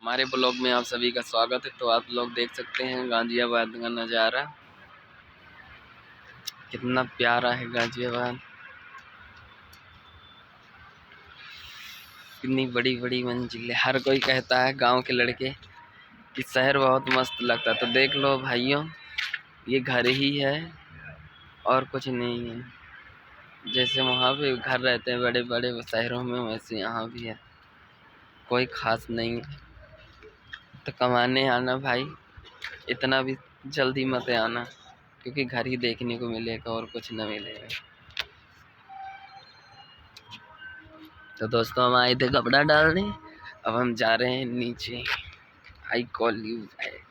हमारे ब्लॉग में आप सभी का स्वागत है। तो आप लोग देख सकते हैं गाजियाबाद का नज़ारा, कितना प्यारा है गाजियाबाद। कितनी बड़ी बड़ी मंजिलें। हर कोई कहता है गांव के लड़के कि शहर बहुत मस्त लगता है, तो देख लो भाइयों, ये घर ही है और कुछ नहीं है। जैसे वहाँ पे घर रहते हैं बड़े बड़े शहरों में, वैसे यहाँ भी है, कोई खास नहीं है। तो कमाने आना भाई, इतना भी जल्दी मत आना, क्योंकि घर ही देखने को मिलेगा और कुछ न मिलेगा। तो दोस्तों, हम आए थे कपड़ा डालने, अब हम जा रहे हैं नीचे। I call you back.